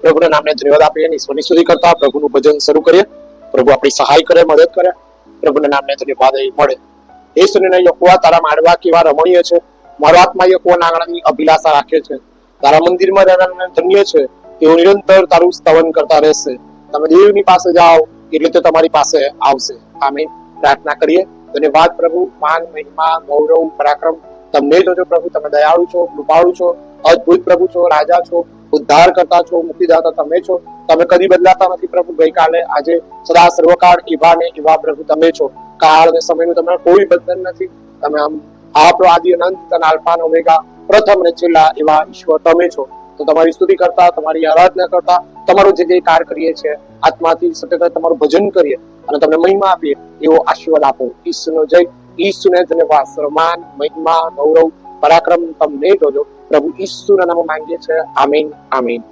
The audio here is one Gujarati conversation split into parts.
પ્રભુના નામને ધન્યવાદ આપીએ, ઈશ્વરની સ્તુતિ કરતા પ્રભુનું ભજન શરૂ કરીએ. પ્રભુ આપણી સહાય કરે, મદદ કરે. પ્રભુના નામને ધન્યવાદ મળે. એ સુનીને યહોવા તારા માડવા કેવા રમણીય છે. મારો આત્મા યહોવાના આંગણાની અભિલાષા રાખે છે. તારા મંદિરમાં રહેનારને ધન્ય છે. તેઓ નિરંતર તારું સ્તવન કરતા રહેશે. તમે દેવની પાસે જાઓ એટલે તે તમારી પાસે આવશે. આમીન. પ્રાર્થના કરીએ. ધન્યવાદ પ્રભુ. માન, મહિમા, ગૌરવ, પરાક્રમ તમને જોજો પ્રભુ. તમે દયાળુ છો, કૃપાળુ છો, અદ્ભુત પ્રભુ છો, રાજા છો, ઉદ્ધાર કરતા છો, મુક્તિદાતા તમે છો. તમે કદી બદલાતા નથી પ્રભુ. ગઈકાલે, આજે, સદા સર્વકાળ એવા ને એવા પ્રભુ તમે છો. કાળ અને સમયનું તમારે કોઈ બંધન નથી. તમે આપણો આદિ અનંત અને આલ્ફા અને ઓમેગા, પ્રથમ અને છેલ્લા એવા ઈશ્વર તમે છો. તો તમારી સ્તુતિ કરતા, તમારી આરાધના કરતા, તમારું જે કંઈ કાર્ય કરીએ છીએ આત્માથી સતત તમારું ભજન કરીએ અને તમને મહિમા આપીએ એવો આશીર્વાદ આપો. ઈસુનો જય, ઈસુને ધન્યવાદ, સન્માન, મહિમા, ગૌરવ, પરાક્રમ તમને જોજો પ્રભુ ઈસુના નામે માંગીએ છીએ. આમીન, આમીન.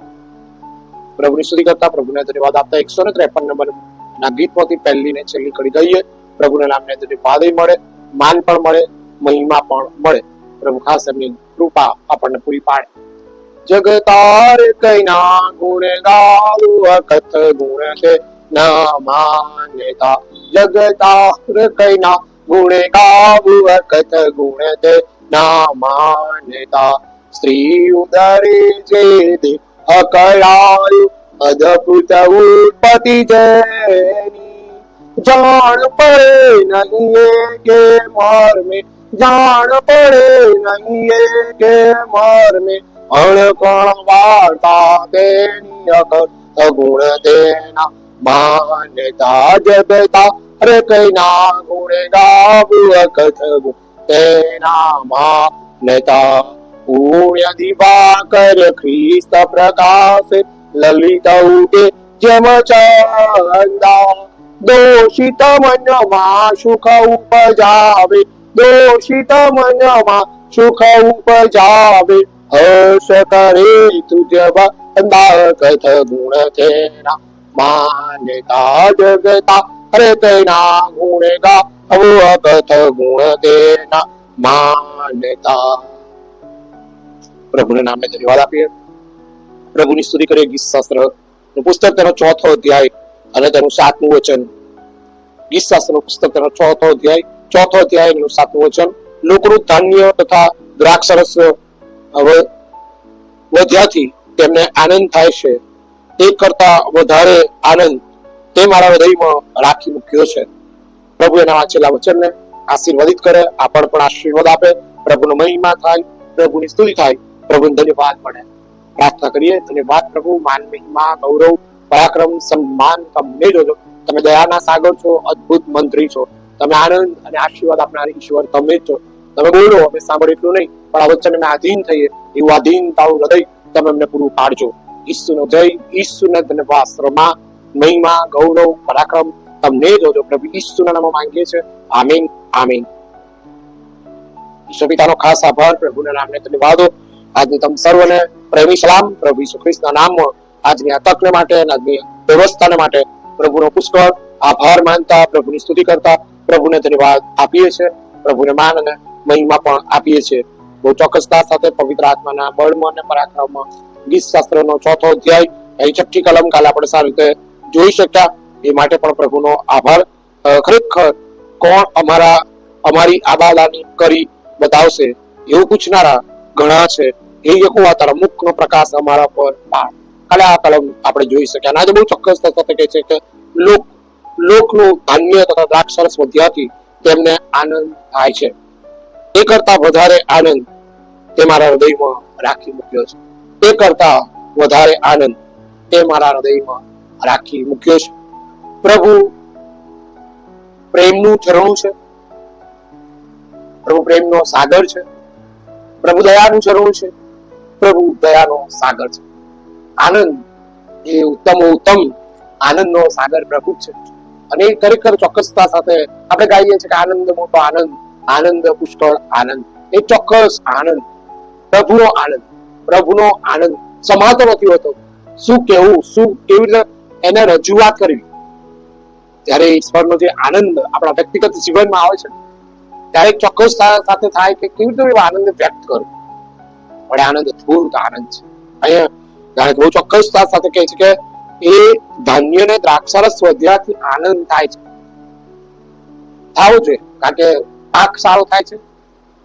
પ્રભુની સ્તુતિ કરતા, પ્રભુને ધન્યવાદ આપતા 153 નંબર ના ગીતમાંથી પહેલી ને છેલ્લી કડી ગઈએ. પ્રભુના નામને ધન્યવાદ મળે, માન પણ મળે, મહિમા પણ મળે. પ્રભુ ખાસ એમની કૃપા આપણને પૂરી પાડે. જગતાર કૈના ગુણ ગાવું, અકથ ગુણ છે ના માન્યતા. જગતાર કૈના ગુણ ગાવું, અકથ ગુણ છે ના માન્યતા. સ્ત્રી ઉદરે જે દે અકળાયું, અદભુત ઉત્પત્તિ જેની. જાણ પડે નહીં કે મર્મે, જાણ પડે નહીં કે મર્મે. અણકોણ વાર્તા તેની અકથ ગુણ તેના માન્યતા. જગતા રે કૈના ગુણ ગાવું, અકથ ગુણ તેના માન્યતા. પુણ્ય દિવાકર ખ્રિસ્ત પ્રકાશે, લલિત ઉગે જેમ ચંદા. દોષિત મનમાં સુખ ઉપજાવે, દોષિત મનમાં સુખ ઉપજાવે. હર્ષ કરે તુજ બંદા, કથ ગુણ તેના માન્યતા. જગતા રે તેના ગુણ ગાવું, અકથ ગુણ તેના માન્યતા. પ્રભુના નામે ધન્યવાદ આપીએ. પ્રભુની સ્તુતિ કરીએ. ગીતશાસ્ત્ર નું પુસ્તક તેનો 4થો અધ્યાય અને તેનું 7મું વચન. ગીતશાસ્ત્ર નું પુસ્તક તેનો 4થો અધ્યાય એનું 7મું વચન. લોકોનું ધાન્ય તથા દ્રાક્ષરસ વધ્યાથી તેમને આનંદ થાય છે. તે કરતા વધારે આનંદ તે મારા હૃદયમાં રાખી મૂક્યો છે. પ્રભુ એના વાંચેલા વચનને આશીર્વાદિત કરે, આપણને પણ આશીર્વાદ આપે. પ્રભુનો મહિમા થાય, પ્રભુની સ્તુતિ થાય, પ્રભુને ધન્યવાદ મળે. પ્રાર્થના કરીએ. ધન્યવાદ પ્રભુ. માન, મહિમા, ગૌરવ, પરાક્રમ, સન્માન તમને જોજો. તમે દયાના સાગર છો, અદ્ભુત મંત્રી છો. તમે આનંદ અને આશીર્વાદ આપનાર ઈશ્વર તમે જ છો. તમે બોલો, અમે સાંભળ એટલું નહીં, પણ આ વચન અમે આધીન થઈએ એવું આધીન તારું હૃદય તમે અમને પૂરું પાડજો. ઈસુનો જય, ઈસુને ધન્યવાદ, સન્માન, મહિમા, ગૌરવ, પરાક્રમ તમને જોજો પ્રભુ ઈસુના નામમાં માંગીએ છીએ. આમીન, આમીન. ઈશ્વર પિતાનો ખાસ આભાર. પ્રભુના નામને ધન્યવાદો. આજની તમ સર્વને પ્રેમી સલામ પ્રભુ ઈસુ ખ્રિસ્તના નામમાં. આજની આ તકને માટે, આજની વ્યવસ્થાને માટે પ્રભુનો પુષ્કળ આભાર માનતા, પ્રભુની સ્તુતિ કરતા પ્રભુને ધન્યવાદ આપીએ છીએ. પ્રભુને માન અને મહિમા પણ આપીએ છીએ. બહુ ચોક્કસતા સાથે પવિત્ર આત્માના બળમાં અને પરાક્રમમાં ગીતશાસ્ત્રનો 4થો અધ્યાય અહીં 6ઠ્ઠી કલમ કાલે આપણે સારી રીતે જોઈ શક્યા. એ માટે પણ પ્રભુનો આભાર. ખરેખર કોણ અમારી આબાદાની કરી બતાવશે એવું પૂછનારા ઘણા છે. એ યહોવા તારા મુખનો પ્રકાશ અમારા પર પાડ. કાલે આ કલમ આપણે જોઈ શક્યા. અને આજે બહુ ચોક્કસતા સાથે કહે છે કે લોકનું ધાન્ય તથા દ્રાક્ષરસ વધ્યાથી તેમને આનંદ થાય છે. તે કરતા વધારે આનંદ તે મારા હૃદયમાં રાખી મૂક્યો છે. તે કરતા વધારે આનંદ તે મારા હૃદયમાં રાખી મૂક્યો છે. પ્રભુ પ્રેમનું ઝરણું છે. પ્રભુ પ્રેમનો સાગર છે. પ્રભુ દયાનું ઝરણું છે. પ્રભુ દયાનો સાગર છે. આનંદ એ ઉત્તમ આનંદનો સાગર પ્રભુ છે. અને ખરેખર ચોક્કસતા સાથે આપણે ગાઈએ છીએ કે આનંદ મોટો આનંદ, આનંદ પુષ્કળ આનંદ. એ ચોક્કસ આનંદ, પ્રભુનો આનંદ સમાતો નથી હોતો. શું કેવું, શું કેવી રીતે એને રજૂઆત કરવી. ત્યારે ઈશ્વરનો જે આનંદ આપણા વ્યક્તિગત જીવનમાં આવે છે ત્યારે ચોક્કસ સાથે થાય કે કેવી રીતે આનંદ વ્યક્ત કરવો. પણ આનંદ અદભુત આનંદ છે. અહીંયા કારણ કે બહુ ચોક્કસતા સાથે કહે છે કે એ ધાન્ય ને દ્રાક્ષરસ વધ્યાથી આનંદ થાય છે. થવું જોઈએ, કારણ કે પાક સારો થાય છે,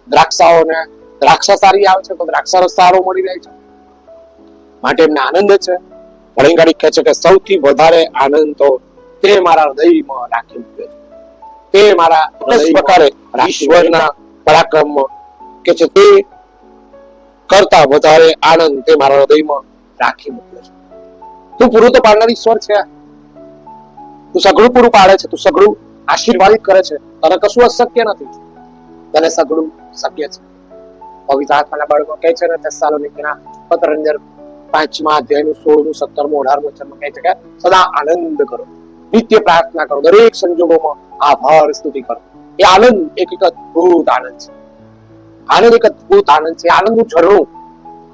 દ્રાક્ષાઓને દ્રાક્ષા સારી આવે છે તો દ્રાક્ષરસ સારો મળી રહે છે, માટે એમને આનંદ છે. વળીંગાડી કહે છે કે સૌથી વધારે આનંદ તો તે મારા હૃદયમાં રાખી મૂક્યો છે, તે મારા પ્રકારે ઈશ્વરના પરાક્રમમાં કે છે તે કરતા વધારે આનંદ તે મારા હૃદયમાં રાખી મૂક્યો છે. તું પૂરું તો પાડનાર ઈશ્વર છે, તું સઘળું પૂરું પાડે છે, તું સઘળું આશીર્વાદિત કરે છે, તને કશું અશક્ય નથી, તને સઘળું શક્ય છે. પવિત્ર આત્માના બાળકો કહે છે ને થેસ્સાલોનિકીના પત્ર અંદર 5મા અધ્યાયનું 16મું 17મું 18મું વચનમાં કહે છે કે સદા આનંદ કરો, નિત્ય પ્રાર્થના કરો, દરેક સંજોગોમાં આભાર સ્તુતિ કરો. એ આનંદ એક અદ્ભુત આનંદ છે. આનંદ એક અદ્ભુત આનંદ છે. આનંદનું ઝરણું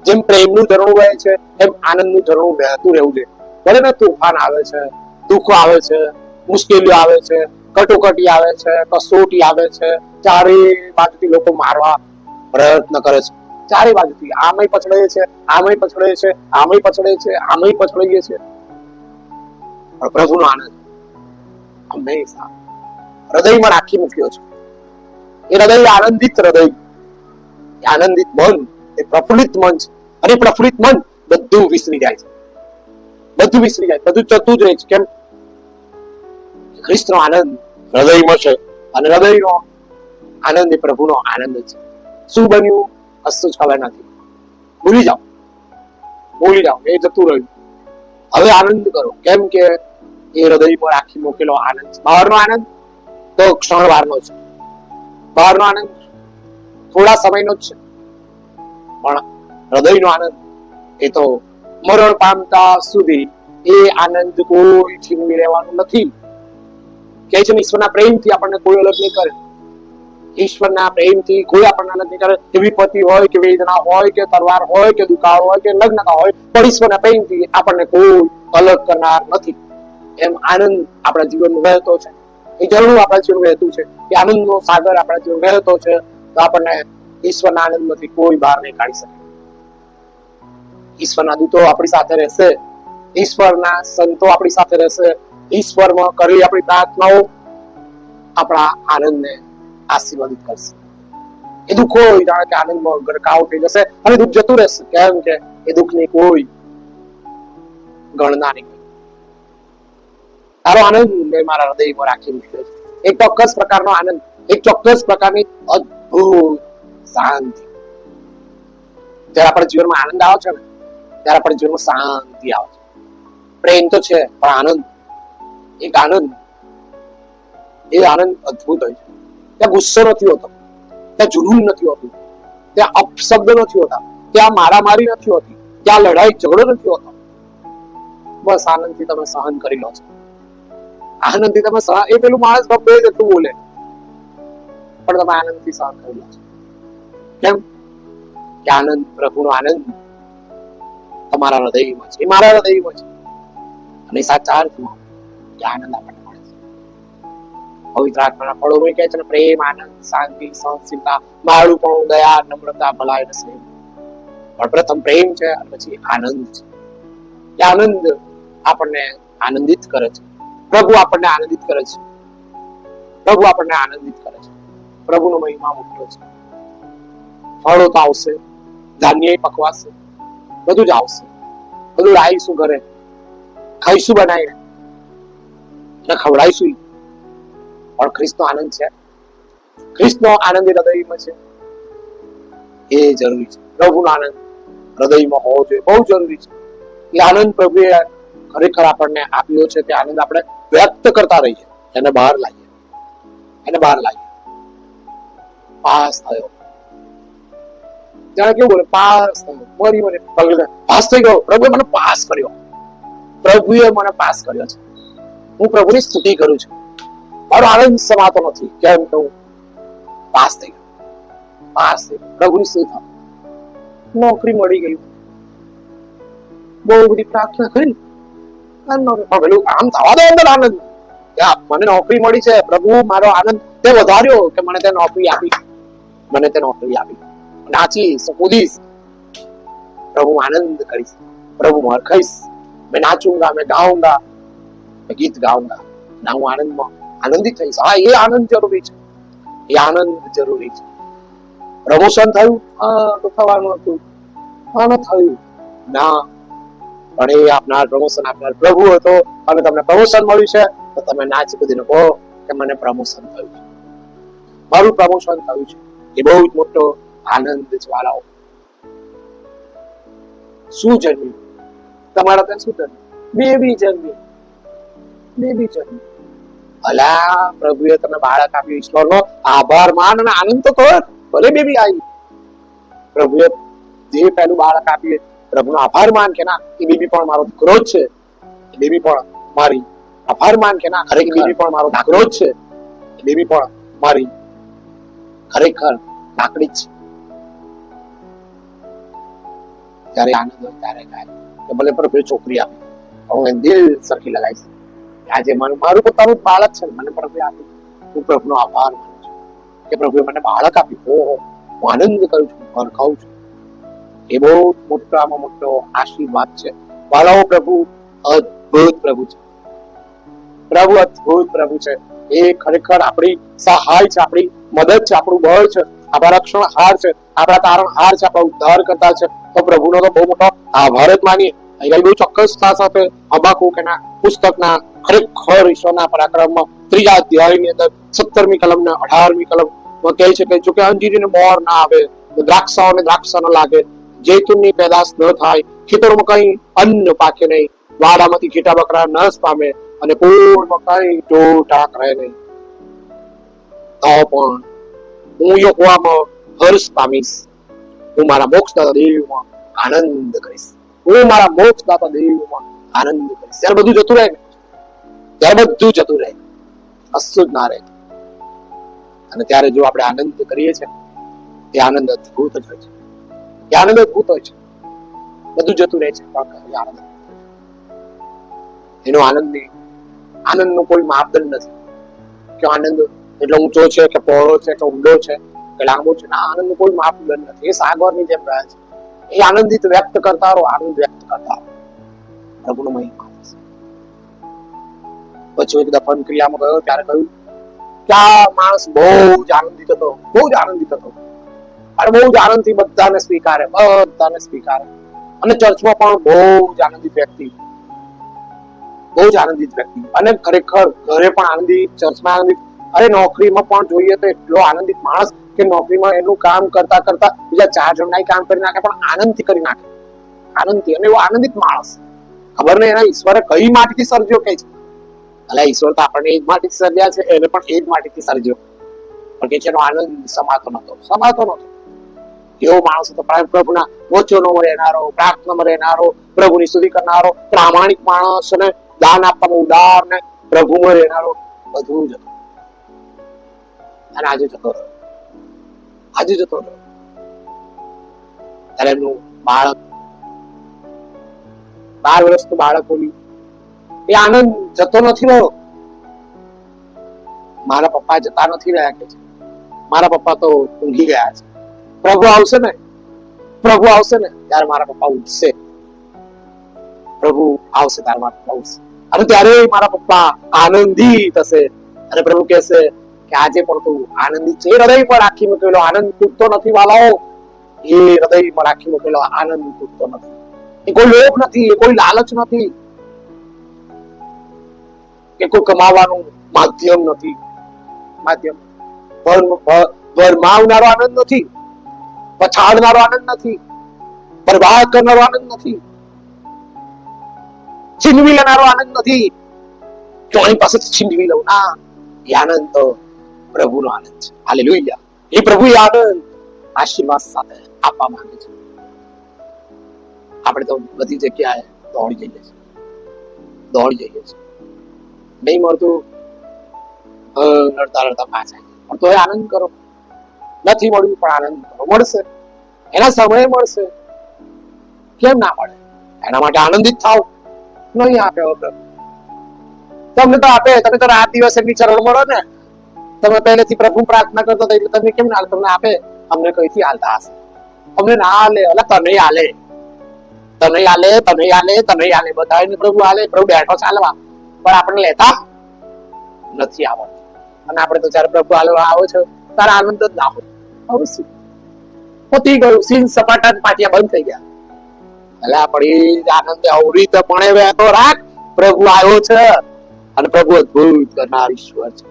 જેમ પ્રેમનું ઝરણું વહે છે એમ આનંદનું ઝરણું વહેતું રહેવું જોઈએ. ભલે ને તોફાન આવે છે, દુઃખો આવે છે, મુશ્કેલીઓ આવે છે, કટોકટી આવે છે, કસોટી આવે છે, ચારે બાજુથી લોકો મારવા પ્રયત્ન કરે છે, ચારે બાજુથી આમય પછડે છે, આમય પછડે છે, આમય પછડે છે, આમય પછડીએ છે. પણ પ્રભુનો આનંદ હંમેશા હૃદયમાં રાખી મૂક્યો છે. એ હૃદય આનંદિત હૃદય, આનંદિત મન, એ પ્રફુલ્લિત મન છે. અને પ્રફુલ્લિત મન બધું વિસરી જાય છે, બધું વિસરી જાય, બધું જતું જ રહે છે. કેમ? ખ્રિસ્તનો આનંદ હૃદયમાં છે, અને હૃદયનો આનંદ એ પ્રભુનો આનંદ છે. શું બન્યું કશું જ ખબર નથી, ભૂલી જાઓ, ભૂલી જાઓ, એ જતું રહ્યું. હવે આનંદ કરો. કેમ કે એ હૃદયમાં રાખી મૂકેલો આનંદ છે. બહારનો આનંદ તો ક્ષણવારનો છે, બહારનો આનંદ થોડા સમયનો જ છે, પણ હૃદયનો આનંદ એ તો મરણ પામતા સુધી એ આનંદ કોઈ છીનવી લેવાનું નથી. કહે છે ને ઈશ્વરના પ્રેમથી આપણને કોઈ અલગ નહીં કરે, ઈશ્વરના પ્રેમથી કોઈ આપણને અલગ નહીં કરે. કે વિપત્તિ હોય કે વેદના હોય કે તલવાર હોય કે દુખાવો હોય કે લગ્નતા હોય, પણ ઈશ્વરના પ્રેમથી આપણને કોઈ અલગ કરનાર નથી. એમ આનંદ આપણા જીવનમાં વહેતો છે, એ ઝરણું આપણા જીવન વહેતું છે, એ આનંદનો સાગર આપણા જીવન વહેતો છે. તો આપણને ઈશ્વરના આનંદમાંથી કોઈ બહાર નહીં કાઢી શકે. ઈશ્વરના દૂતો આપણી સાથે રહેશે, ઈશ્વરના સંતો આપણી સાથે રહેશે, ઈશ્વરમાં કરેલી આપણી પ્રાર્થનાઓ આપણા આનંદને આશીર્વાદિત કરશે. એ દુઃખો જાણે કે આનંદમાં ગરકાવ થઈ જશે અને દુઃખ જતું રહેશે. કેમ કે એ દુઃખની કોઈ ગણના નહીં. તારો આનંદ મેં મારા હૃદયમાં રાખી મૂક્યો છે. એક ચોક્કસ પ્રકારનો આનંદ, એક ચોક્કસ પ્રકારની અદ્ભુત શાંતિ. જયારે આપણા જીવનમાં આનંદ આવે છે ને ત્યારે આપણા જીવનમાં શાંતિ આવે છે. પ્રેમ તો છે પણ આનંદ, એક આનંદ, એ આનંદ અદ્ભુત હોય છે. ત્યાં ગુસ્સો નથી હોતો, ત્યાં જુનૂન નથી હોતું, ત્યાં અપશબ્દ નથી હોતા, ત્યાં મારામારી નથી હોતી, ત્યાં લડાઈ ઝઘડો નથી હોતો. બસ આનંદથી તમે સહન કરી લો છો. આનંદથી તમે એ પેલું માણસ ગમે તેટલું બોલે પણ તમે આનંદથી સહન કરી લો છો. કેમ કે આનંદ, પ્રભુનો આનંદ તમારા હૃદયમાં છે, એ મારા હૃદયમાં છે. અને સાચા અર્થમાં કે આનંદ આપણને મળે છે. પવિત્ર આત્માના ફળો કહે છે ને પ્રેમ, આનંદ, શાંતિ, સહનશીલતા, માળુપણું, દયા, નમ્રતા, ભલાઈ અને સ્નેહ. પણ પ્રથમ પ્રેમ છે અને પછી આનંદ છે. એ આનંદ આપણને આનંદિત કરે છે. પ્રભુ આપણને આનંદિત કરે છે. પ્રભુ આપણને આનંદિત કરે છે. પ્રભુનો મહિમા મોટો છે. ફળો તો આવશે, ધાન્ય પકવાશે, બધું જ આવશે, બધું લાવીશું ઘરે, ખાઈશું બનાવીને અને ખવડાવીશું. પણ ખ્રિસ્તનો આનંદ છે, ખ્રિસ્તનો આનંદ એ હૃદયમાં છે, એ જરૂરી છે. પ્રભુનો આનંદ હૃદયમાં હોવો જોઈએ, બહુ જરૂરી છે. એ આનંદ પ્રભુએ ખરેખર આપણને આપ્યો છે. તે આનંદ આપણે વ્યક્ત કરતા રહીએ, એને બહાર લાવીએ, એને બહાર લાવીએ. પાસ થયો, જાણે કેવું બોલે, પાસ થયો, મરી મને પાસ થઈ ગયો. પ્રભુએ મને પાસ કર્યો, પ્રભુએ મને પાસ કર્યો છે. હું પ્રભુની સ્તુતિ કરું છું. મારો આનંદ સમાતો નથી. કેમ કે હું પાસ થઈ ગયો, પાસ થઈ ગયો. પ્રભુની સ્તુતિ, નોકરી મળી ગઈ, બહુ બધી પ્રાર્થના કરી, પેલું આમ થવા દો અંદર આનંદ. મને નોકરી મળી છે, પ્રભુ મારો આનંદ તે વધાર્યો કે મને તે નોકરી આપી, મને તે નોકરી આપી. નાચીશ, કૂદીશ, પ્રભુ આનંદ કરીશ. प्रभु मैं खाइस, मैं नाचूंगा, मैं गाऊंगा, मैं गीत गाऊंगा, ना હું આનંદમાં આનંદિત થઈશ. હા, એ આનંદ જરૂરી છે, એ આનંદ જરૂરી છે. પ્રમોશન થયું? હા, તો થવાનું હતું. હા, ન થયું ના, પણ એ આપનાર પ્રમોશન આપનાર પ્રભુ હતો અને તમને પ્રમોશન મળ્યું છે તો તમે નાચી કૂદીને કહો કે મને પ્રમોશન થયું છે, મારું પ્રમોશન થયું છે. એ બહુ જ મોટો આનંદ છે વાલાઓ. શું જન્મ્યું તમારા ત્યાં? શું જન્મ્યું? બેબી જન્મી, બેબી જન્મી. અલા, પ્રભુએ તમને બાળક આપ્યું, ઈશ્વરનો આભાર માન અને આનંદ તો કર. ભલે બેબી આવી, પ્રભુએ જે પહેલું બાળક આપ્યું પ્રભુનો આભાર માન કે ના, એ બેબી પણ મારો દીકરો જ છે, એ બેબી પણ મારી. આભાર માન કે ના, ખરેખર બેબી પણ મારો દીકરો જ છે, એ બેબી પણ મારી ખરેખર લાકડી જ છે. ત્યારે આનંદ હોય ત્યારે ગાય કે ભલે પ્રભુએ છોકરી આપી, હું દિલ સરખી લગાવીશ. આજે મારું પોતાનું બાળક છે, મને પ્રભુએ આપ્યું, હું પ્રભુનો આભાર માનું છું કે પ્રભુએ મને બાળક આપ્યું. હું આનંદ કરું છું, ભરખાઉં છું. એ બહુ મોટામાં મોટો આશીર્વાદ છે વાલાઓ. પ્રભુ અદ્ભુત પ્રભુ છે, પ્રભુ અદ્ભુત પ્રભુ છે. એ ખરેખર આપણી સહાય છે, આપણી મદદ છે, આપણું બળ છે, આપણા રક્ષણ હાર છે, આપણા તારણ હાર છે, આપણા ઉદ્ધાર કરતા છે. તો પ્રભુનો તો બહુ મોટો આભાર જ માનીએ. અહીંયા બહુ ચોક્કસતા સાથે હબાકુકના પુસ્તકના ખરેખર ઈશ્વરના પરાક્રમમાં 3 અધ્યાયની અંદર 17મી કલમ ને 18મી કલમમાં કહે છે કે જો કે અંજીરીને મોર ના આવે, દ્રાક્ષાઓને દ્રાક્ષ ન લાગે, જૈતુનની પેદાશ ન થાય, ખેતરોમાં કઈ અન્ન પાકે નહીં, વાડામાંથી ઘેટા બકરા નસ પામે અને પૂરમાં કઈ ટોટાક રહે નહીં, તો પણ હું યહોવામાં હર્ષ પામીશ, હું મારા મોક્ષદાતા દેવમાં આનંદ કરીશ, હું મારા મોક્ષદાતા દેવમાં આનંદ કરીશ. ત્યારે બધું જતું રહે ને, ત્યારે બધું જતું રહે, કશું જ ના રહે. અને ત્યારે જો આપણે આનંદ કરીએ છીએ, એ આનંદ અદ્ભુત જ હોય છે, એ આનંદ અદ્ભુત હોય છે. બધું જતું રહે છે, એનો આનંદનો કોઈ માપદંડ નથી કે આનંદ એટલો ઊંચો છે કે પહોળો છે કે ઊંડો છે કે લાંબો છે. ના, આનંદનો કોઈ માપદંડ નથી. એ સાગરની જેમ રહે છે. એ આનંદિત વ્યક્ત કરતા રહો, આનંદ વ્યક્ત કરતા રહો. પ્રભુનો મહિમા. પછી એક દફન ક્રિયામાં ગયો ત્યારે કહ્યું કે આ માણસ બહુ જ આનંદિત હતો, બહુ જ આનંદિત હતો, અને બહુ જ આનંદથી બધાને સ્વીકારે, બધાને સ્વીકારે. અને ચર્ચમાં પણ બહુ જ આનંદિત વ્યક્તિ, બહુ જ આનંદિત વ્યક્તિ. અને ખરેખર ઘરે પણ આનંદિત, ચર્ચમાં આનંદિત. અરે નોકરીમાં પણ જોઈએ તો એટલો આનંદિત માણસ કે નોકરીમાં એનું કામ કરતા કરતા બીજા 4 જણના કામ કરી નાખે, પણ આનંદથી કરી નાખે, આનંદથી. અને એવો આનંદિત માણસ, ખબર નહીં એના ઈશ્વરે કઈ માટીથી સર્જ્યો કે છે. અલા, ઈશ્વર તો આપણને એ જ માટીથી સર્જ્યા છે, એને પણ એ જ માટીથી સર્જ્યો, પણ કે છે એનો આનંદ સમાતો નતો. એવો માણસ હતો, પ્રભુના વચનોમાં રહેનારો, પ્રાર્થનામાં રહેનારો, પ્રભુની સ્તુતિ કરનારો, પ્રામાણિક માણસ, અને દાન આપવામાં ઉદાર, ને પ્રભુમાં રહેનારો, બધું જ હતું. અને આજે જતો રહ્યો. ત્યારે એમનું બાળક, 12 વર્ષનું બાળક બોલ્યું, એ આનંદ જતો નથી રહ્યો. મારા પપ્પા જતા નથી રહ્યા કે છે, મારા પપ્પા તો ઊંઘી ગયા છે. પ્રભુ આવશે ને ત્યારે મારા પપ્પા ઉઠશે. પ્રભુ આવશે ત્યારે મારા પપ્પા ઉઠશે, અને ત્યારે મારા પપ્પા આનંદિત હશે. અને પ્રભુ કહેશે કે આજે પણ તું આનંદિત છે. એ હૃદય પર રાખી મૂકેલો આનંદ તૂટતો નથી વાલાઓ. એ હૃદય પર રાખી મૂકેલો આનંદ તૂટતો નથી. એ કોઈ લોભ નથી, એ કોઈ લાલચ નથી, કે કોઈ કમાવાનું માધ્યમ નથી. ભરમાવનારો આનંદ નથી, પછાડનારો આનંદ નથી, બરબાદ કરનારો આનંદ નથી, છીનવી લેનારો આનંદ નથી, તો એની પાસે છીનવી લઉં ના. એ આનંદ તો પ્રભુનો આનંદ છે. હાલેલુયા. એ પ્રભુ આનંદ આશીર્વાદ સાથે આપવા માંગે છે. આપણે તો બધી જગ્યાએ દોડી જઈએ છીએ, નહીં મળતું લડતા પાછા. પણ તો એ આનંદ કરો. નથી મળ્યું પણ આનંદ કરો. મળશે, એના સમયે મળશે. કેમ ના મળે? એના માટે આનંદિત થાવ. નહીં આપે તમને તો આપે. તમે તો રાત દિવસ એમની ચરણ મળો ને. તમે પહેલેથી પ્રભુ પ્રાર્થના કરતા હતા એટલે તમને કેમ ના તમને આપે? અમને કઈથી હાલતા હશે? અમને ના હાલે, તને હાલે. તને આલે બધાને પ્રભુ આલે, પ્રભુ બેઠો ચાલવા, પણ આપણે લેતા નથી આવડતું. અને આપણે તો જયારે પ્રભુ આલવા આવો છો તારે આનંદ જ ના હોય. હવે શું પતી ગયું, સીન સપાટા પાટિયા બંધ થઈ ગયા. એટલે આપણી આનંદ અવરી તો પણ વહેતો રાખ, પ્રભુ આવ્યો છે અને પ્રભુ અદભુત કરનાર ઈશ્વર છે.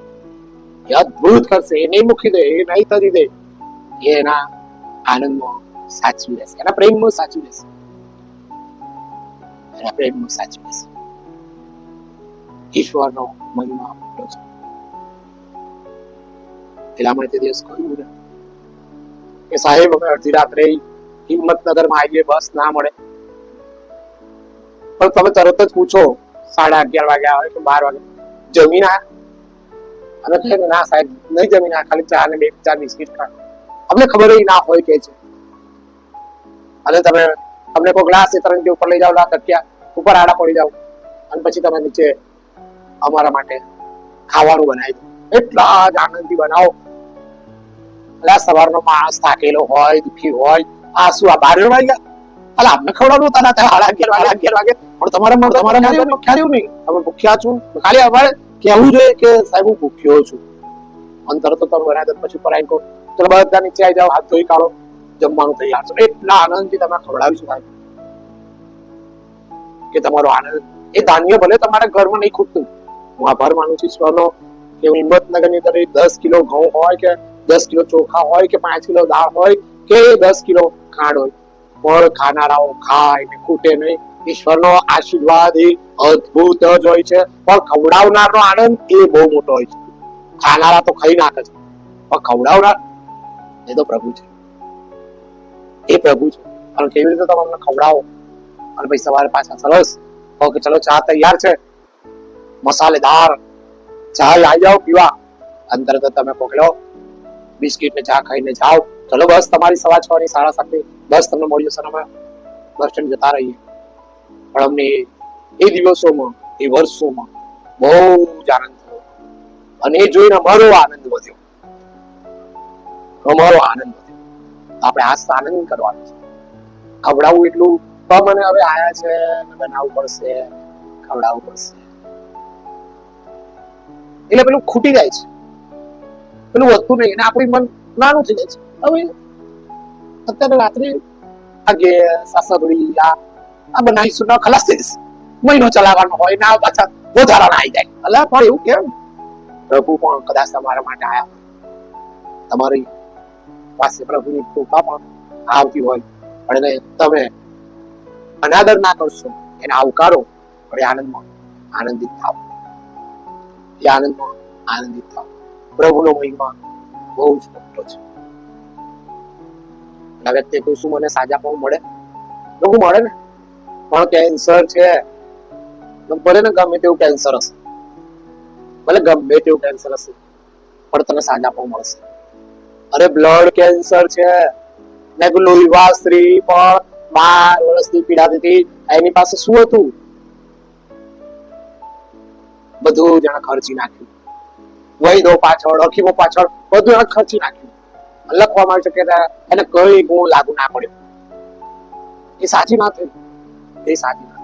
એ અદભુત કરશે, એ નહીં મૂકી દે, એ નહીં તરી દે, એના આનંદમાં સાચવી લેશે, એના પ્રેમમાં સાચવી લેશે, એના પ્રેમમાં સાચવી લેશે. ઈશ્વરનો મહિમા મોટો છે. એટલા માટે તે દિવસ કહ્યું ને કે સાહેબ અમે અડધી રાત્રે હિંમતનગરમાં આવીએ, બસ ના મળે, પણ તમે તરત જ પૂછો 11:30 વાગ્યા હોય કે 12 વાગે જમીન આ, અને કહે ના સાહેબ નહીં જમીન આ, ખાલી ચા ને 2-4 બિસ્કિટ ખા. અમને ખબર ના હોય કે છે. અને તમને કોઈ ગ્લાસ એ તરંગી ઉપર લઈ જાવ, તકિયા ઉપર આડા પડી જાવ, અને પછી તમે નીચે અમારા માટે ખાવાનું બનાવી દો. એટલા જ આનંદથી બનાવો. એટલે સવારનો માણસ થાકેલો હોય, દુઃખી હોય, આ શું આ 12 વાગ્યા, એટલે આપને ખવડાવવું તારા 11:30 વાગે, પણ તમારા ખ્યાલ નહીં તમે ભૂખ્યા છો. ખાલી અમારે કહેવું જોઈએ કે સાહેબ હું ભૂખ્યો છું, અને તરત તમે બનાવી દો. પછી પર આવીને કહો ચલો બધા નીચે આવી જાઓ, હાથ ધોઈ કાઢો, જમવાનું તૈયાર છે. એટલા આનંદથી તમે ખવડાવીશું સાહેબ કે તમારો આનંદ એ ધાન્ય ભલે તમારા ઘરમાં નહીં ખૂટતું. હું આભાર માનું છું ઈશ્વરનો કે હિંમતનગર ની અંદર 10 કિલો ઘઉં હોય કે 10 કિલો ચોખા હોય કે 5 કિલો દાળ હોય કે 10 કિલો ખાંડ હોય, પણ ખાનારાઓ ખાય ને ખૂટે નહીં. ઈશ્વરનો આશીર્વાદ એ અદ્ભુત જ હોય છે, પણ ખવડાવનારનો આનંદ એ બહુ મોટો હોય છે. ખાનારા તો ખાઈ નાખે છે, પણ ખવડાવનાર એ તો પ્રભુ છે. એ પ્રભુ છે. અને કેવી રીતે તમે અમને ખવડાવો, અને પછી સવારે પાછા સરસ કે ચલો ચા તૈયાર છે, મસાલેદાર ચા આવી જાઓ પીવા, અંદર તો તમે પકડો બિસ્કિટ ને ચા ખાઈને જાઓ. ચલો બસ તમારી 6:15 ની 7:30 બસ તમને મળ્યો છે, અમે બસ સ્ટેન્ડ જતા રહીએ. પણ અમને એ દિવસોમાં એ વર્ષોમાં બહુ જ આનંદ થયો, અને એ જોઈને અમારો આનંદ વધ્યો. આપણે આજ આનંદ કરવાનો છે. ખવડાવવું એટલું તો મને હવે આયા છે, બનાવવું પડશે, ખવડાવવું પડશે, એટલે પેલું ખૂટી જાય છે, પેલું વધતું નહીં, અને આપણું મન નાનું થઈ જાય છે. હવે અત્યારે રાત્રે આ ગેસ, આ સગડી, આ બનાવીશું ના ખલાસ થઈ જશે, મહિનો ચલાવવાનો હોય ના પાછા વધારાના આવી જાય. અલા પણ એવું કેમ? પ્રભુ પણ કદાચ તમારા માટે આયા, તમારી પાસે પ્રભુની કૃપા પણ આવતી હોય, પણ એને તમે અનાદર ના કરશો, એને આવકારો, પણ આનંદમાં આનંદિત થાવ, એ આનંદમાં આનંદિત થાવ. પ્રભુનો મહિમા બહુ જ મોટો છે. વ્યક્તિ કોઈ શું મને સાજા પણ મળે, લોકો મળે ને, પણ કેન્સર છે, ભલે ને ગમે તેવું કેન્સર હશે, ભલે ગમે તેવું કેન્સર હશે, પણ તને સાજા પણ મળશે. અરે બ્લડ કેન્સર છે, મેં લોહીવા સ્ત્રી પણ 12 વર્ષથી પીડાતી હતી, એની પાસે શું હતું? બધું જણા ખર્ચી નાખ્યું, વૈદો પાછળ, હકીમો પાછળ બધું એને ખર્ચી નાખ્યું. લખવામાં આવે છે કે એને કઈ ગુણ લાગુ ના પડ્યો. એ સાચી ના થઈ, એ સાચી ના.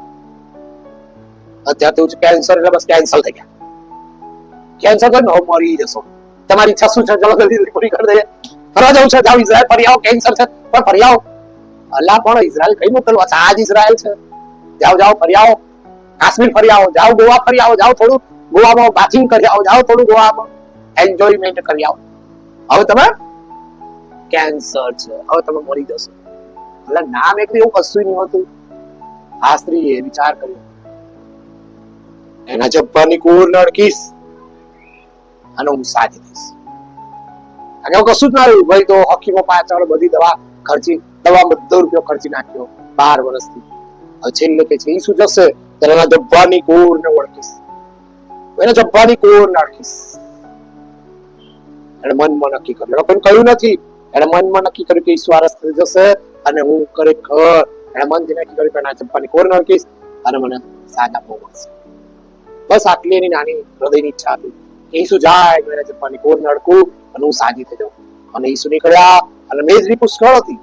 અત્યારે તો કેન્સર એટલે બસ કેન્સલ થઈ ગયા. કેન્સર તો મરી જશો. તમારી ઈચ્છા શું છે? ચલો જલ્દી પૂરી કરી દઈએ. ફરવા જવું છે, જાઓ ઇઝરાયલ ફરી આવો. કેન્સર છે પણ ફરી આવો. અલ્લાહ પણ ઇઝરાયલ કઈ મોકલવા છે? આજ ઇઝરાયલ છે, જાઓ ફરી આવો. કાશ્મીર ફરી આવો, જાઓ ગોવા ફરી આવો, જાઓ થોડું ગોવામાં બાથિંગ કરી આવો, જાઓ થોડું ગોવામાં એન્જોયમેન્ટ કરી આવો. હવે તમે કેન્સર છે, હવે તમે મરી જશો. એટલે નામ એક એવું કશું નહીં હોતું. આ સ્ત્રીએ વિચાર કર્યો, એના જબ્બાની કુર નડકીશ અને હું સાજી દઈશ. કશું જ ના રહ્યું ભાઈ. તો હકીમો પાછળ બધી દવા ખર્ચી, દવા બધો રૂપિયો ખર્ચી નાખ્યો 12 વર્ષથી. હવે છેલ્લે કે છે એ શું જશે? એના જબ્બાની કુર ને ઓળખીશ, એના જબ્બાની કુર ને ઓળખીશ. એને મનમાં નક્કી કર્યું, પણ કહ્યું નથી. એને મનમાં નક્કી કર્યું કે ઈશ્વર રસ્તે જશે અને હું ખરેખર એને મનથી નક્કી કર્યું કે એના જબ્બાની કુર ને ઓળખીશ અને મને સાજા મળશે. બસ આટલી એની નાની હૃદયની ઈચ્છા હતી. ઈસુ જાય, મેરા જપ્પાની કોર નડકું અને હું સાજી થઈ જાઉં. અને ઈસુ નીકળ્યા, અને મેજરી પુષ્કળ હતી.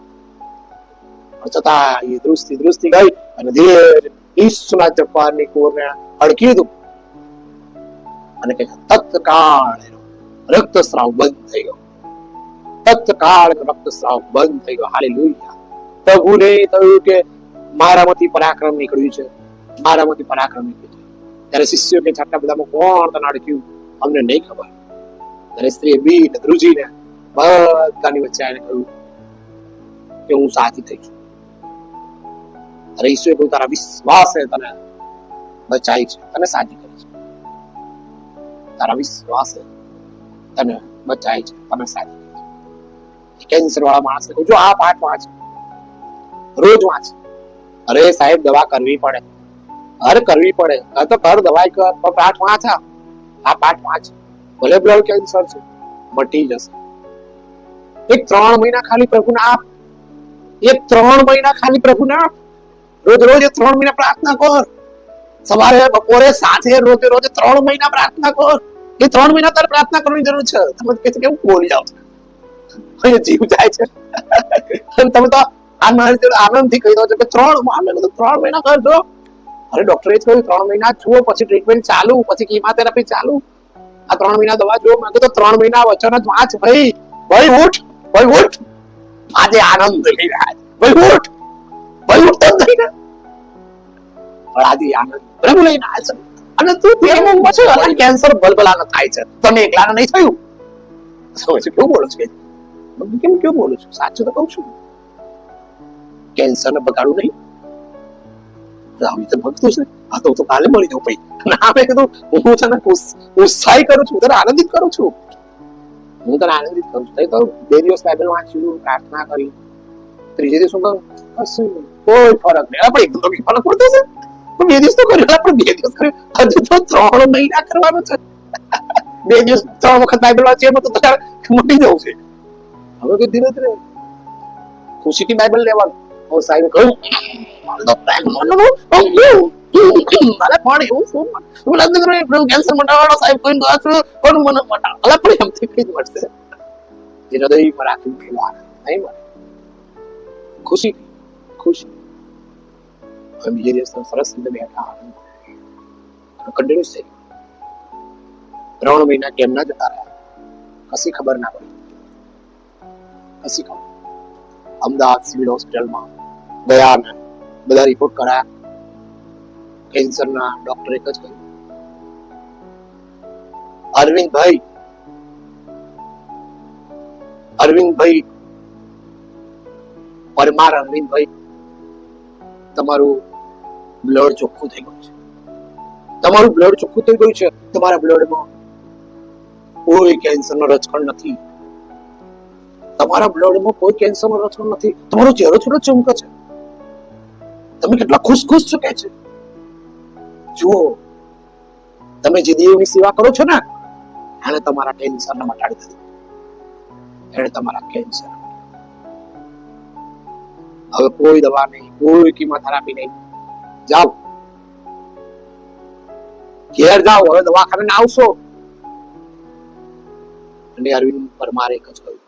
છતાં એ દૃષ્ટિ ગઈ અને ધીરે ઈસુના ચપ્પાની કોરને અડકી દીધું અને કે તત્કાળ રક્તસ્રાવ બંધ થઈ ગયો. તત્કાળ રક્તસ્રાવ બંધ થઈ ગયો. હાલેલુયા. પ્રભુને થયું કે મારામાંથી પરાક્રમ નીકળ્યું છે, મારામાંથી પરાક્રમ નીકળ્યું છે. ત્યારે શિષ્યો કે આટલા બધામાં કોણ તને અડક્યું, અમને નહીં ખબર. ત્યારે સ્ત્રીએ બીને ધ્રુજીને બધાની વચ્ચે આવીને કહ્યું કે હું સાચી થઈ છું. અરે ઈશ્વરે કહ્યું તારા વિશ્વાસે તને બચાઈ છે, તને સાચી કરી છે. તારા વિશ્વાસે તને બચાઈ છે, તને સાચી કરી છે. કેન્સર વાળા માણસને કહું જો આ પાઠ વાંચ, રોજ વાંચ. અરે સાહેબ દવા કરવી પડે, અરે કરવી પડે, તો કર દવાઈ કર, પણ પાઠ વાંચ. આ પાઠ વાંચ. ભલે બ્લડ કેન્સર છે મટી જશે. એક 3 મહિના ખાલી પ્રભુને આપ, એક 3 મહિના ખાલી પ્રભુને આપ. રોજ 3 મહિના પ્રાર્થના કર. સવારે બપોરે સાંજે રોજ 3 મહિના પ્રાર્થના કર. એ 3 મહિના તારે પ્રાર્થના કરવાની જરૂર છે. તમે કહે છે કેવું બોલી જાવ છો, જીવ જાય છે. તમે તો આનંદથી કહી દો છો કે 3 મહિના કરજો. અરે ડોક્ટરે જ કહ્યું 3 મહિના જુઓ, પછી ટ્રીટમેન્ટ ચાલુ, પછી કીમોથેરાપી ચાલુ. આ 3 મહિના દવા જો, મેં કીધું 3 મહિના વચન જ વાંચ. ભાઈ ઉઠ. આજે આનંદ લઈ રહ્યા છે. ભાઈ ઉઠ તો થઈને. પણ આજે આનંદ પ્રભુ લઈને આવે છે. અને તું પ્રેમમાં છે, અને કેન્સર ભલભલાને થાય છે, તને એકલાને નહીં થયું. સમજ કેવું બોલો છો? કેવું બોલું છું? સાચું તો કહું છું. કેન્સર ને બગાડું નહીં. આવી તો ભક્તો છે, આ તો કાલે મળી જાઉં ભાઈ. ના મેં કીધું હું તને ઉત્સાહી કરું છું, તને આનંદિત કરું છું. હું તને આનંદિત કરું છું. તો 2 દિવસ બાઇબલ વાંચ્યું, પ્રાર્થના કરી, 3જે દિવસ હું કોઈ ફરક નહીં. આપણે એકદમ ફરક પડતો છે. 2 દિવસ તો કર્યું, પણ 2 દિવસ કર્યું, હજુ તો 3 મહિના કરવાનું છે. 2 દિવસ 3 વખત બાઇબલ વાંચીએ તો તારે મટી જવું છે. હવે કે ધીરે ધીરે ખુશીથી બાઇબલ લેવાનું. સાહેબ કહ્યું કેન્સર મટાડવાનો સાહેબ કોઈ મને મટાડો પણ એમથી કઈ જ મળશે. હૃદયમાં રાખી નહીં મળે. ખુશી બીજે દિવસ સરસ રીતે બેઠા કન્ટિન્યુઅસ થઈ ગયું. 3 મહિના કેમ ના જતા રહ્યા કશી ખબર ના પડી. કશી ખબર. અમદાવાદ સિવિલ હોસ્પિટલમાં ગયા ને બધા રિપોર્ટ કરાયા. કેન્સરના ડોક્ટર એક જ કહ્યું, અરવિંદભાઈ પરમાર, અરવિંદભાઈ તમારું બ્લડ ચોખ્ખું થઈ ગયું છે. તમારું બ્લડ ચોખ્ખું થઈ ગયું છે. તમારા બ્લડમાં કોઈ કેન્સરનો રજકણ નથી. તમારા બ્લડમાં કોઈ કેન્સરનો રજકણ નથી. તમારો ચહેરો થોડો ચમકે છે. તમે કેટલા ખુશ છો કે છે. જુઓ, તમે જે દેવની સેવા કરો છો ને, એને તમારા કેન્સરને મટાડી દીધું. એને તમારા કેન્સર. હવે કોઈ દવા નહીં, કોઈ કીમોથેરાપી નહીં. જાઓ, ઘેર જાઓ. હવે દવાખાને આવશો. અને અરવિંદ પરમારે એક જ કહ્યું,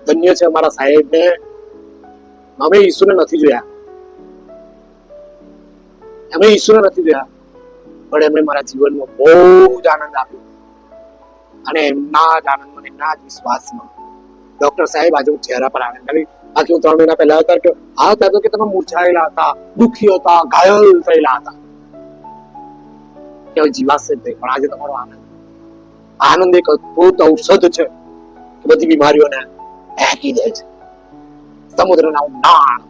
ધન્ય છે અમારા સાહેબને, અમે ઈસુને નથી જોયા, પણ એમણે મારા જીવનમાં બહુ જ આનંદ આપ્યો. અને એમના જ આનંદમાં, એમના જ વિશ્વાસમાં ડોક્ટર સાહેબ આજે ચહેરા પર આનંદ આવી. બાકી હું 3 મહિના પહેલા હતા કે કે તમે મૂર્છાયેલા હતા, દુઃખી હતા, ઘાયલ થયેલા હતા, કે જીવાશે નહીં. પણ આજે તમારો આનંદ એક અદભુત ઔષધ છે. બધી બીમારીઓને ફેંકી દે છે. સમુદ્રના ઊંડાણ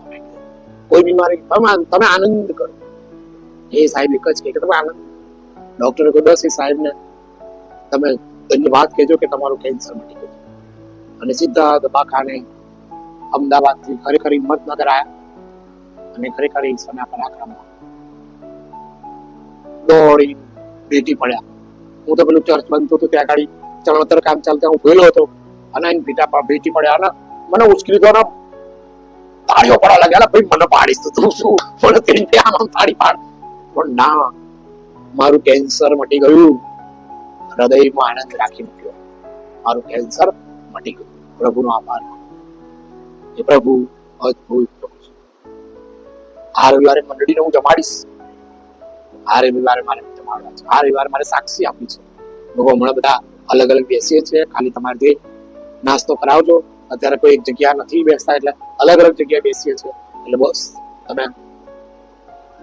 કોઈ બીમારી તમે આનંદ કરો. એ સાહેબ એક જ કે તમે આનંદ. ડોક્ટરે કહ્યું બસ એ સાહેબને તમે ધન્યવાદ કહેજો કે તમારું કેન્સર મટી ગયું. અને સીધા દવાખાને અમદાવાદથી ખરેખર હિંમતનગર આવ્યા. અને ખરેખર ઈશ્વરના પરાક્રમમાં દોડી ભેટી પડ્યા. હું તો પેલું ચર્ચ બનતું હતું ત્યાં ગાડી ચણતર કામ ચાલતા હું ભેલો હતો અને ભેટી પડ્યા. અને મને ઉચકી લીધો ને તાળીઓ પડવા લાગ્યા. ભાઈ મને પાડીશ તો તું શું મને આમ તાળી પાડ. પણ ના, મારું કેન્સર મટી ગયું. હૃદયમાં આનંદ રાખી મૂક્યો. મારું કેન્સર મટી ગયું. પ્રભુનો આભાર. એ પ્રભુ અદભુત પ્રભુ છે. આ રવિવારે મંડળીને હું જમાડીશ, આ રવિવારે મારે જમાડવા છે, આ રવિવારે મારે સાક્ષી આપી છે. લોકો હમણાં બધા અલગ અલગ બેસીએ છીએ, ખાલી તમારે જે નાસ્તો કરાવજો. અત્યારે કોઈ એક જગ્યા નથી બેસતા એટલે અલગ અલગ જગ્યાએ બેસીએ છીએ. એટલે બસ તમે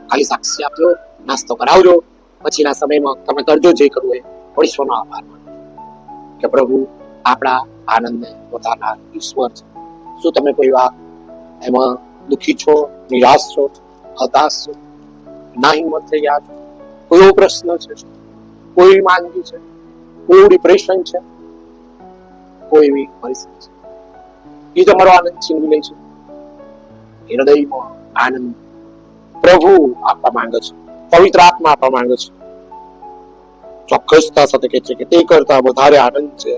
ખાલી સાક્ષી આપજો, નાસ્તો કરાવજો. પછીના સમયમાં તમે કરજો જે કરવું એ. ઈશ્વરનો આભાર માનો કે પ્રભુ આપણા આનંદને પોતાના ઈશ્વર છે. શું તમે કોઈ વાર એમાં દુઃખી છો, નિરાશ છો, હતાશ છો, ના હિંમત થઈ ગયા છો? કોઈ પ્રશ્ન છે, કોઈ માંદગી છે, કોઈ ડિપ્રેશન છે, કોઈ એવી પરિસ્થિતિ છે, એ તમારો આનંદ છીનવી લે છે? હૃદયમાં આનંદ પ્રભુ આપવા માંગે છે, પવિત્ર આત્મા આપવા માંગે છે. ચોક્કસતા સાથે કહે છે કે તે કરતા વધારે આનંદ છે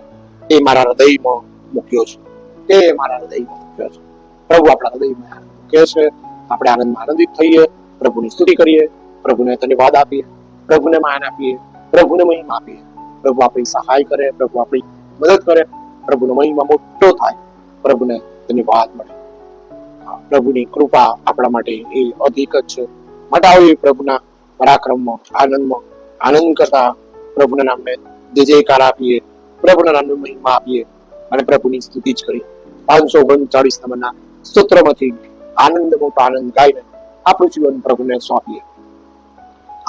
તે મારા હૃદયમાં મૂક્યો છે, તે મારા હૃદયમાં મૂક્યો છે. પ્રભુ આપણા હૃદયમાં આનંદ મૂક્યો છે. આપણે આનંદમાં આનંદિત થઈએ, પ્રભુની સ્તુતિ કરીએ, પ્રભુને ધન્યવાદ આપીએ, પ્રભુને માન આપીએ, પ્રભુને મહિમા આપીએ. પ્રભુ આપણી સહાય કરે, પ્રભુ આપણી મદદ કરે, પ્રભુનો મહિમા મોટો થાય, પ્રભુને ધન્યવાદ મળે. પ્રભુની કૃપા આપણા માટે એ અધિક જ છે. માટે આવીએ પ્રભુના પરાક્રમમાં, આનંદમાં આનંદ કરતા પ્રભુના નામને જય જયકાર આપીએ, પ્રભુના નામને મહિમા આપીએ અને પ્રભુની સ્તુતિ જ કરીએ. 539 નંબરના સ્તોત્રમાંથી આનંદ મોટો આનંદ ગાઈને આપણું જીવન પ્રભુને સોંપીએ.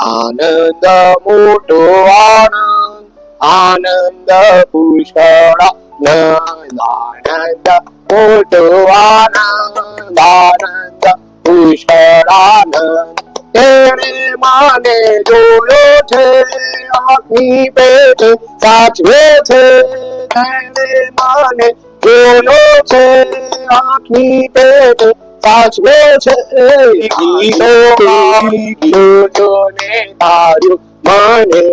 આનંદ મોટો આનંદ, આનંદ પુષ્કળ આનંદ મોટો આનંદ, આનંદ પુષ્કળ આનંદ. તેણે માને જોયો છે, આંખની પેટ સાચવે છે. તેણે માને જોયો છે, આંખની પેટ સાચવે છે. ગીતો ને તાર્યું મને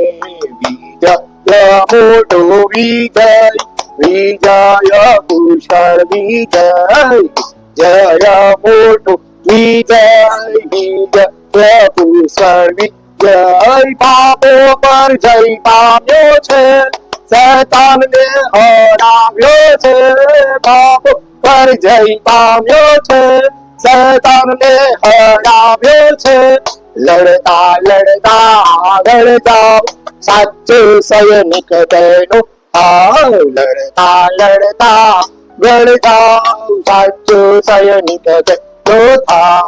વિજય મોટો વિજય, વિજય પુષ્કળ વિજય, જય મોટો વિજય, વિજય પુષ્કળ વિજય. પાપો પર જય પામ્યો છે, શૈતાનને હરાવ્યો છે. પાપો પર જય પામ્યો છે, શૈતાનને હરાવ્યો છે. લડતા લડતા આગળ જાઓ, સાચો સૈનિક તેનો થાવ. લડતા લડતા આગળ જાઓ, સાચો સૈનિક તેનો થાવ.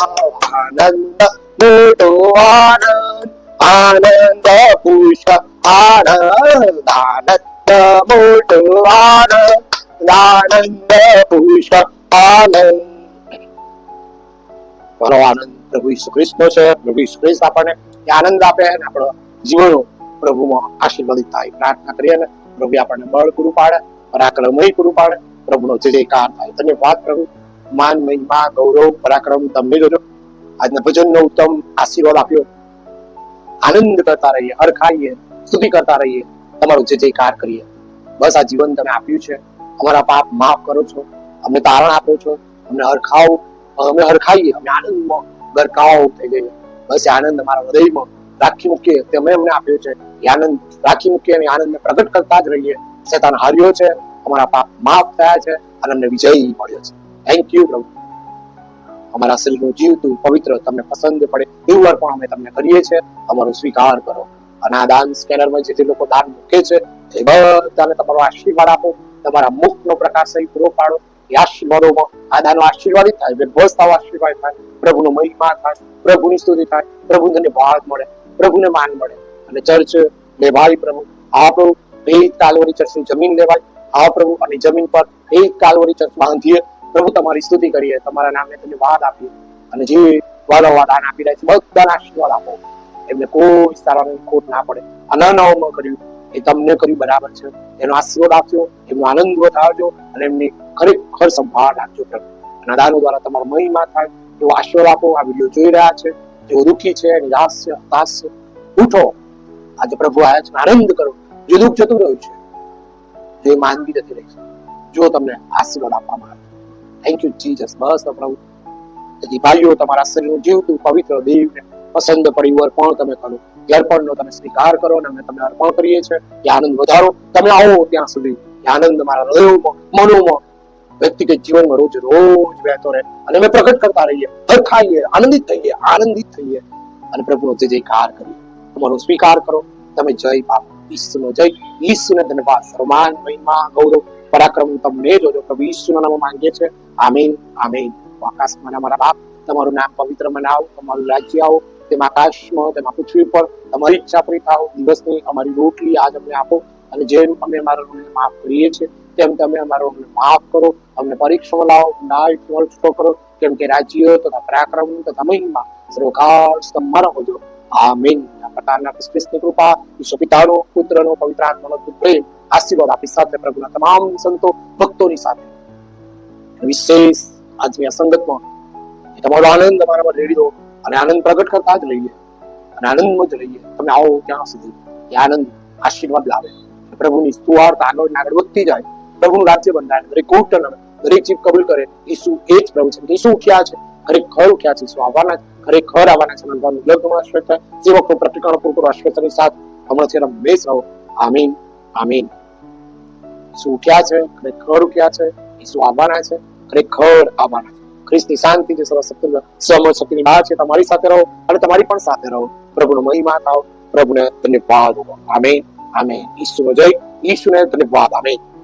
આનંદ મોટો આનંદ, આનંદ પુષ્કળ આનંદ, આનંદ મોટો આનંદ, આનંદ પુષ્કળ આનંદ. મારો આનંદ પ્રભુ ઈસુ ખ્રિસ્તનો છે. પ્રભુ ઈસુ ખ્રિસ્ત આપણને આનંદ આપે અને આપણો જીવનો પ્રભુમાં આશીર્વાદિત થાય. પ્રાર્થના કરીએ ને પ્રભુ આપણને બળ પૂરું પાડે, પરાક્રમય પૂરું પાડે, પ્રભુનો જય જયકાર થાય. ધન્યવાદ પ્રભુ. માન, મહિમા, ગૌરવ, પરાક્રમ તમને જોજો. આજના ભજનનો ઉત્તમ આશીર્વાદ આપ્યો. આનંદ કરતા રહીએ, હરખાઈએ, સ્તુતિ કરતા રહીએ, તમારો જય જયકાર કરીએ. બસ આ જીવન તમે આપ્યું છે, અમારા પાપ માફ કરો છો, અમને તારણ આપો છો, અમને હરખાવ, અમે હરખાઈએ, અમે આનંદમાં ગરકાવ થઈ જઈએ. બસ આનંદ અમારા હૃદયમાં રાખી મૂકીએ, તમે અમને આપ્યો છે. એ આનંદ રાખી મૂકીએ અને આનંદને પ્રગટ કરતા જ રહીએ. શેતાન હાર્યો છે, અમારા પાપ માફ થયા છે અને અમને વિજય મળ્યો છે. થેન્ક યુ પ્રભુ. અમારા શરીરનું જીવતું પવિત્ર તમને પસંદ પડે એવું અર્પણ અમે તમને કરીએ છીએ. અમારો સ્વીકાર કરો અને આ દાન સ્કેનરમાં જે લોકો દાન મૂકે છે એ બધાને તમારો આશીર્વાદ આપો. તમારા મુખનો પ્રકાશ અહીં પૂરો પાડો. એ આશીર્વાદોમાં આ દાનો આશીર્વાદિત થાય, વ્યવસ્થાઓ આશીર્વાદ થાય, પ્રભુનો મહિમા થાય, પ્રભુની સ્તુતિ થાય, પ્રભુને ધન્યવાદ મળે, પ્રભુને માન મળે. અને ચર્ચ લેવાય પ્રભુ. આ પ્રભુ એક કાલવરી ચર્ચની જમીન લેવાય. આ પ્રભુ અને જમીન પર એક કાલવરી ચર્ચ બાંધીએ. પ્રભુ તમારી સ્તુતિ કરીએ, તમારા નામને ધન્યવાદ આપીએ. અને જે વારંવાર દાન આપી રહ્યા છે બધાને આશીર્વાદ આપો. એમને કોઈ સારાની ખોટ ના પડે. અનાનાઓમાં કર્યું એ તમને કર્યું બરાબર છે, એનો આશીર્વાદ આપજો, એમનો આનંદ વધારજો અને એમની ખરેખર સંભાળ રાખજો પ્રભુ. અને દાનો દ્વારા તમારો મહિમા થાય એવો આશીર્વાદ આપો. આ વિડીયો જોઈ રહ્યા છે જેઓ દુઃખી છે, નિરાશ છે, હતાશ છે, ઉઠો. આજે પ્રભુ આવ્યા છે, આનંદ કરો. જે દુઃખ જતું રહ્યું છે, જે માંદગી જતી રહી છે, જો તમને આશીર્વાદ આપવામાં આવે. Thank you Jesus. બસ પ્રભુ તેથી ભાઈઓ તમારા શરીરનું જીવતું પવિત્ર દેવને પસંદ પડી અર્પણ તમે કરો. એ અર્પણનો તમે સ્વીકાર કરો અને અમે તમને અર્પણ કરીએ છીએ. એ આનંદ વધારો. તમે આવો ત્યાં સુધી એ આનંદ મારા હૃદયોમાં, મનોમાં વ્યક્તિગત જીવનમાં રોજ રોજ વહેતો રહે અને અમે પ્રગટ કરતા રહીએ, હરખાઈએ, આનંદિત થઈએ અને પ્રભુનો જય જયકાર કરીએ. તમારો સ્વીકાર કરો. તમે જય બાપ ઈસુનો જય, ઈસુને ધન્યવાદ, સર્વમાન, મહિમા, ગૌરવ, પરાક્રમ તમને જોજો પ્રભુ ઈસુના નામમાં માંગીએ છે. આમીન, આમીન. આકાશમાં અમારા બાપ, તમારું નામ પવિત્ર બનાવો, તમારું રાજ્ય આવો, તેમ આકાશમાં તેમ પૃથ્વી પર તમારી ઈચ્છા પૂરી થાવ. દિવસની અમારી રોટલી આજ અમને આપો અને જેમ અમે અમારા ઋણને માફ કરીએ છીએ તેમ તમે અમારો ઋણ માફ કરો. અમને પરીક્ષામાં લાવો, ન્યાયથી છૂટો કરો, કેમ કે રાજ્ય તથા પરાક્રમ તથા મહિમા સર્વકાળ તમારા હોજો. આમીન. પ્રકારના ક્રિસ્તની કૃપા, ઈશ્વર પિતાનો, પુત્રનો, પવિત્ર આત્માનો પ્રેમ, આશીર્વાદ આપી સાથે પ્રભુના તમામ સંતો ભક્તોની સાથે વિશેષ આજની આ સંગતમાં તમારો આનંદ અમારામાં રેડી દો અને આનંદ પ્રગટ કરતા જ રહીએ અને આનંદમાં જ રહીએ. તમે આવો ત્યાં સુધી એ આનંદ આશીર્વાદ લાવે. પ્રભુની સ્તુવાર્તા આગળ વધતી જાય, પ્રભુનું રાજ્ય બંધાય, દરેક કુટુંબ, દરેક જીવ કબૂલ કરે ઈસુ એ જ પ્રભુ છે. ઈસુ ઉઠ્યા છે, ખરેખર ઉઠ્યા છે. ઈસુ આવવાના છે, ખરેખર આવવાના છે. ભગવાનનું લગ્ન આશ્રય છે, સેવકનું પ્રતિકારનું પૂરું આશ્રયની સાથ હમણાંથી રમેશ રહો. આમીન, આમીન. ઈસુ ઉઠ્યા છે, ખરેખર ઉઠ્યા છે. ઈસુ આવવાના છે, ખરેખર આવવાના છે. ખ્રિસ્તની શાંતિ જે સર્વશક્તિની બહાર છે તમારી સાથે રહો અને તમારી પણ સાથે રહો. પ્રભુનો મહિમા થાવ, પ્રભુને ધન્યવાદ. આમીન, આમીન. ઈસુનો જય, ઈસુને ધન્યવાદ. આમીન.